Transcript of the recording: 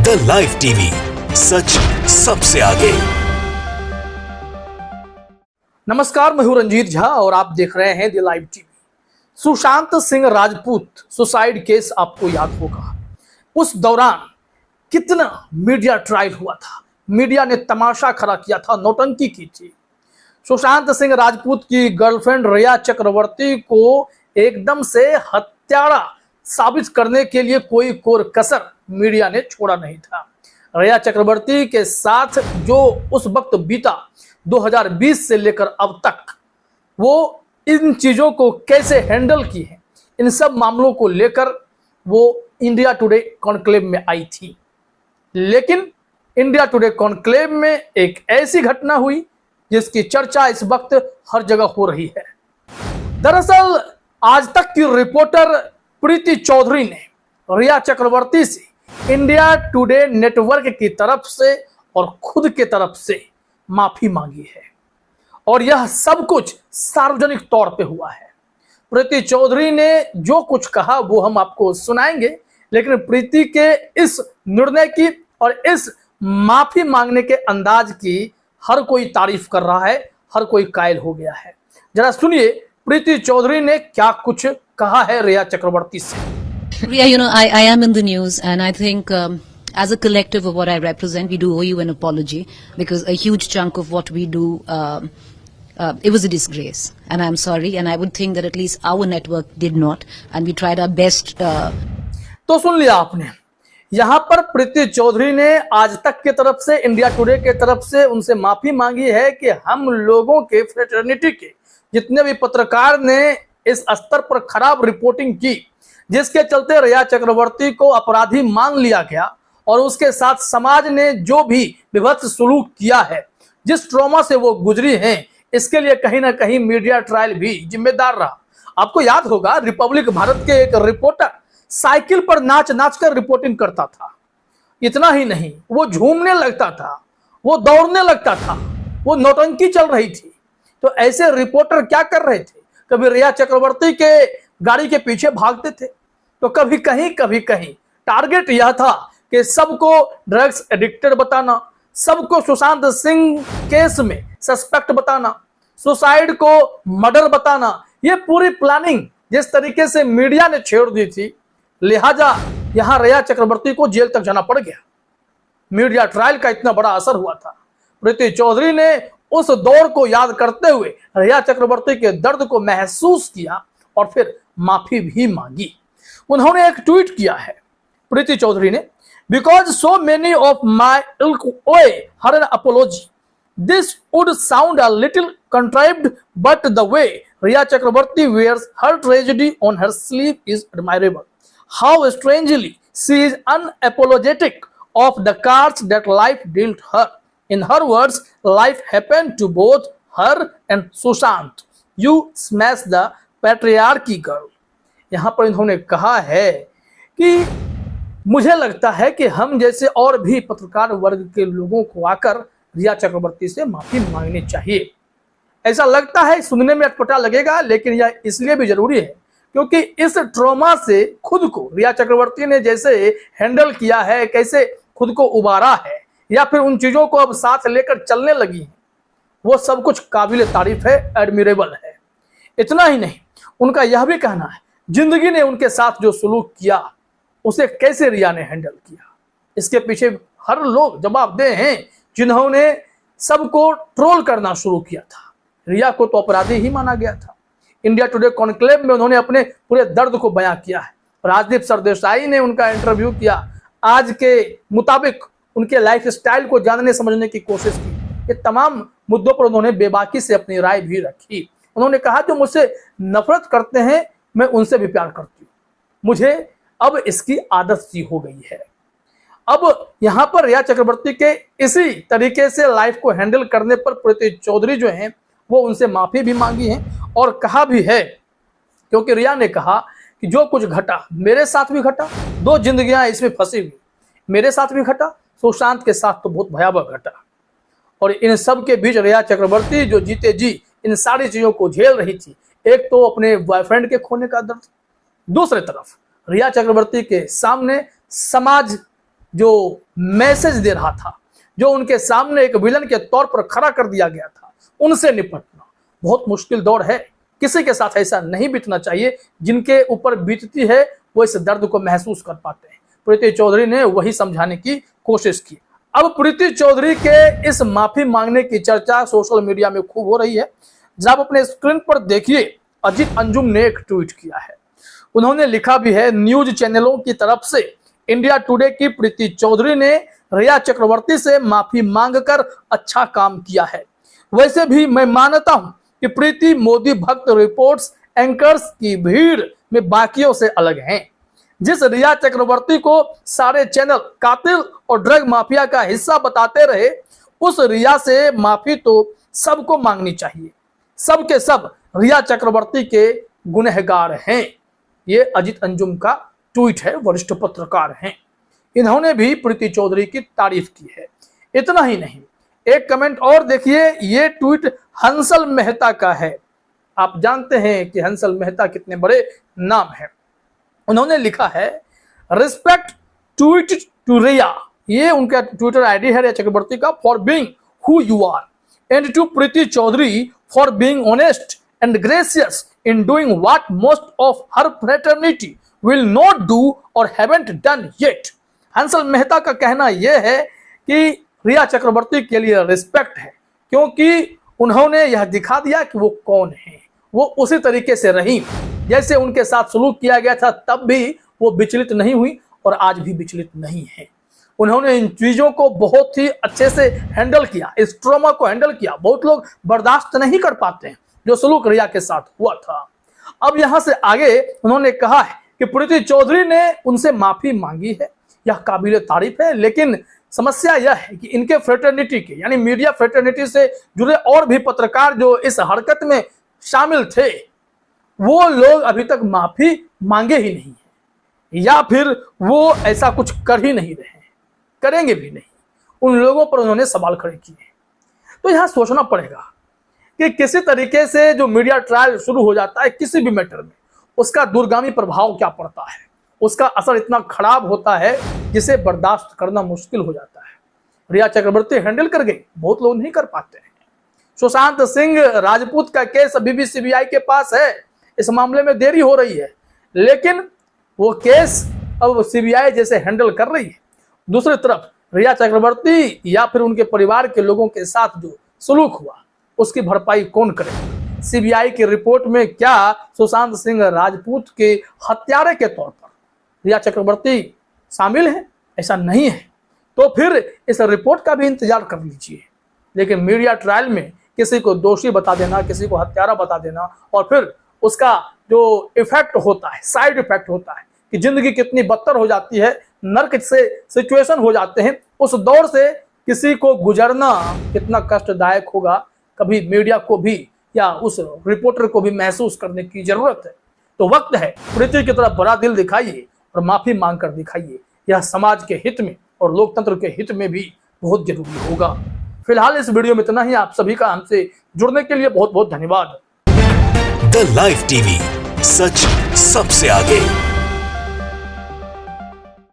The live TV, सच सबसे आगे। नमस्कार, मैं हूं रंजीत झा और आप देख रहे हैं the live TV. Sushant Singh Rajput suicide case आपको याद होगा। उस दौरान कितना मीडिया ट्रायल हुआ था, मीडिया ने तमाशा खड़ा किया था, नौटंकी की थी। सुशांत सिंह राजपूत की गर्लफ्रेंड रिया चक्रवर्ती को एकदम से हत्यारा साबित करने के लिए कोई कोर कसर मीडिया ने छोड़ा नहीं था। रिया चक्रवर्ती के साथ जो उस वक्त बीता 2020 से लेकर अब तक, वो इन चीजों को कैसे हैंडल की है, इन सब मामलों को लेकर वो इंडिया टुडे कॉन्क्लेव में आई थी। लेकिन इंडिया टुडे कॉन्क्लेव में एक ऐसी घटना हुई जिसकी चर्चा इस वक्त हर जगह हो रही है। दरअसल आज तक की रिपोर्टर प्रीति चौधरी ने रिया चक्रवर्ती से इंडिया टुडे नेटवर्क की तरफ से और खुद के तरफ से माफी मांगी है और यह सब कुछ सार्वजनिक तौर पे हुआ है। प्रीति चौधरी ने जो कुछ कहा वो हम आपको सुनाएंगे, लेकिन प्रीति के इस निर्णय की और इस माफी मांगने के अंदाज की हर कोई तारीफ कर रहा है, हर कोई कायल हो गया है। जरा सुनिए प्रीति चौधरी ने क्या कुछ कहा है रिया चक्रवर्ती से। Ria, I am in the news, and I think as a collective of what I represent, we do owe you an apology because a huge chunk of what we do, it was a disgrace, and I'm sorry, and I would think that at least our network did not, and we tried our best. तो सुन लिया आपने, यहाँ पर प्रीति चौधरी ने आज तक की तरफ से, इंडिया टुडे के तरफ से उनसे माफी मांगी है कि हम लोगों के फ्रेटर्निटी के जितने भी पत्रकार ने इस स्तर पर खराब रिपोर्टिंग की, जिसके चलते रिया चक्रवर्ती को अपराधी मान लिया गया और उसके साथ समाज ने जो भी विभत्स सलूक किया है, जिस ट्रॉमा से वो गुजरी हैं, इसके लिए कहीं ना कहीं मीडिया ट्रायल भी जिम्मेदार रहा। आपको याद होगा, रिपब्लिक भारत के एक रिपोर्टर साइकिल पर नाच नाच कर रिपोर्टिंग करता था। इतना ही नहीं, वो झूमने लगता था, वो दौड़ने लगता था, वो नौटंकी चल रही थी। तो ऐसे रिपोर्टर क्या कर रहे थे? कभी रिया चक्रवर्ती के गाड़ी के पीछे भागते थे, तो कभी कहीं टारगेट यह था कि सबको ड्रग्स एडिक्टेड बताना, सबको सुशांत सिंह केस में सस्पेक्ट बताना, सुसाइड को मर्डर बताना। ये पूरी प्लानिंग जिस तरीके से मीडिया ने छेड़ दी थी, लिहाजा यहां रिया चक्रवर्ती को जेल तक जाना पड़ गया। मीडिया ट्रायल का इतना बड़ा असर हुआ था। प्रीति चौधरी ने उस दौर को याद करते हुए रिया चक्रवर्ती के दर्द को महसूस किया और फिर माफी भी मांगी। उन्होंने एक ट्वीट किया है प्रीति चौधरी ने, because so many of my ilk owe her an apology, this would sound a little contrived, but the way Rhea Chakraborty wears her tragedy on her sleeve is admirable. How strangely she is unapologetic of the cards that life dealt her. In her words, life happened to both her and Sushant. You smash the patriarchy girl. यहाँ पर इन्होंने कहा है कि मुझे लगता है कि हम जैसे और भी पत्रकार वर्ग के लोगों को आकर रिया चक्रवर्ती से माफी मांगनी चाहिए। ऐसा लगता है, सुनने में अटपटा लगेगा, लेकिन यह इसलिए भी जरूरी है क्योंकि इस ट्रॉमा से खुद को रिया चक्रवर्ती ने जैसे हैंडल किया है, कैसे खुद को उबारा है, या फिर उन चीजों को अब साथ लेकर चलने लगी है, वो सब कुछ काबिल तारीफ है, एडमिरेबल है। इतना ही नहीं, उनका यह भी कहना है जिंदगी ने उनके साथ जो सलूक किया उसे कैसे रिया ने हैंडल किया। इसके पीछे हर लोग जवाबदेह हैं जिन्होंने सबको ट्रोल करना शुरू किया था। रिया को तो अपराधी ही माना गया था। इंडिया टुडे कॉन्क्लेव में उन्होंने अपने पूरे दर्द को बयां किया है। राजदीप सरदेसाई ने उनका इंटरव्यू किया, आज के मुताबिक उनके लाइफ स्टाइल को जानने समझने की कोशिश की। ये तमाम मुद्दों पर उन्होंने बेबाकी से अपनी राय भी रखी। उन्होंने कहा जो मुझसे नफरत करते हैं मैं उनसे भी प्यार करती हूँ, मुझे अब इसकी आदत सी हो गई है। अब यहाँ पर रिया चक्रवर्ती के इसी तरीके से लाइफ को हैंडल करने पर प्रीति चौधरी जो हैं वो उनसे माफी भी मांगी है और कहा भी है, क्योंकि रिया ने कहा कि जो कुछ घटा मेरे साथ भी घटा, दो जिंदगियां इसमें फंसी हुई, मेरे साथ भी घटा, सुशांत के साथ तो बहुत भयावह घटा। और इन सब के बीच रिया चक्रवर्ती जो जीते जी इन सारी चीजों को झेल रही थी, एक तो अपने बॉयफ्रेंड के खोने का दर्द, दूसरी तरफ रिया चक्रवर्ती के सामने समाज जो मैसेज दे रहा था, जो उनके सामने एक विलन के तौर पर खड़ा कर दिया गया था, उनसे निपटना बहुत मुश्किल दौर है। किसी के साथ ऐसा नहीं बीतना चाहिए। जिनके ऊपर बीतती है वो इस दर्द को महसूस कर पाते हैं। प्रीति चौधरी ने वही समझाने की कोशिश की। अब प्रीति चौधरी के इस माफी मांगने की चर्चा सोशल मीडिया में खूब हो रही है। जब आप अपने स्क्रीन पर देखिए, अजीत अंजुम ने एक ट्वीट किया है। उन्होंने लिखा भी है, न्यूज चैनलों की तरफ से इंडिया टुडे की प्रीति चौधरी ने रिया चक्रवर्ती से माफी मांगकर अच्छा काम किया है। वैसे भी मैं मानता हूं कि प्रीति मोदी भक्त रिपोर्ट्स एंकर्स की भीड़ में बाकियों से अलग हैं। जिस रिया चक्रवर्ती को सारे चैनल कातिल और ड्रग माफिया का हिस्सा बताते रहे, उस रिया से माफी तो सबको मांगनी चाहिए। सबके सब रिया चक्रवर्ती के गुनहगार हैं। ये अजीत अंजुम का ट्वीट है, वरिष्ठ पत्रकार हैं। इन्होंने भी प्रीति चौधरी की तारीफ की है। इतना ही नहीं, एक कमेंट और देखिए। ये ट्वीट हंसल मेहता का है। आप जानते हैं कि हंसल मेहता कितने बड़े नाम है। उन्होंने लिखा है, रिस्पेक्ट ट्वीट टू रिया, ये उनका ट्विटर आईडी है रिया चक्रवर्ती का, for being who you are, and to Preeti Chaudhary for being honest and gracious in doing what most of her fraternity will not do or haven't done yet. Hansal Mehta का कहना यह है कि रिया चक्रवर्ती के लिए रिस्पेक्ट है, क्योंकि उन्होंने यह दिखा दिया कि वो कौन है। वो उसी तरीके से रही जैसे उनके साथ सलूक किया गया था, तब भी वो विचलित नहीं हुई और आज भी विचलित नहीं है। उन्होंने इन चीजों को बहुत ही अच्छे से हैंडल किया, इस ट्रॉमा को हैंडल किया। बहुत लोग बर्दाश्त नहीं कर पाते हैं जो सलूक रिया के साथ हुआ था। अब यहां से आगे उन्होंने कहा है कि प्रीति चौधरी ने उनसे माफी मांगी है, यह काबिल तारीफ है। लेकिन समस्या यह है कि इनके फ्रेटर्निटी के, यानी मीडिया फ्रेटर्निटी से जुड़े और भी पत्रकार जो इस हरकत में शामिल थे, वो लोग अभी तक माफी मांगे ही नहीं है, या फिर वो ऐसा कुछ कर ही नहीं रहे हैं, करेंगे भी नहीं। उन लोगों पर उन्होंने सवाल खड़े किए। तो यहां सोचना पड़ेगा कि किसी तरीके से जो मीडिया ट्रायल शुरू हो जाता है किसी भी मैटर में, उसका दूरगामी प्रभाव क्या पड़ता है, उसका असर इतना खराब होता है जिसे बर्दाश्त करना मुश्किल हो जाता है। रिया चक्रवर्ती हैंडल कर गई, बहुत लोग नहीं कर पाते हैं। सुशांत सिंह राजपूत का केस अभी भी सीबीआई के पास है। इस मामले में देरी हो रही है, लेकिन वो केस अब सीबीआई जैसे हैंडल कर रही है। दूसरी तरफ रिया चक्रवर्ती या फिर उनके परिवार के लोगों के साथ जो सलूक हुआ, उसकी भरपाई कौन करेगा? सीबीआई की रिपोर्ट में क्या सुशांत सिंह राजपूत के हत्यारे के तौर पर रिया चक्रवर्ती शामिल है? ऐसा नहीं है। तो फिर इस रिपोर्ट का भी इंतजार कर लीजिए। लेकिन मीडिया ट्रायल में किसी को दोषी बता देना, किसी को हत्यारा बता देना, और फिर उसका जो इफेक्ट होता है, साइड इफेक्ट होता है कि जिंदगी कितनी बदतर हो जाती है, नर्क से सिचुएशन हो जाते हैं, उस दौर से किसी को गुजरना कितना कष्टदायक होगा, कभी मीडिया को भी या उस रिपोर्टर को भी महसूस करने की जरूरत है। तो वक्त है, प्रीति की तरफ बड़ा दिल दिखाइए और माफी मांग कर दिखाइए। यह समाज के हित में और लोकतंत्र के हित में भी बहुत जरूरी होगा। फिलहाल इस वीडियो में इतना ही। आप सभी का हमसे जुड़ने के लिए बहुत बहुत धन्यवाद। द लाइव टीवी, सच सबसे आगे।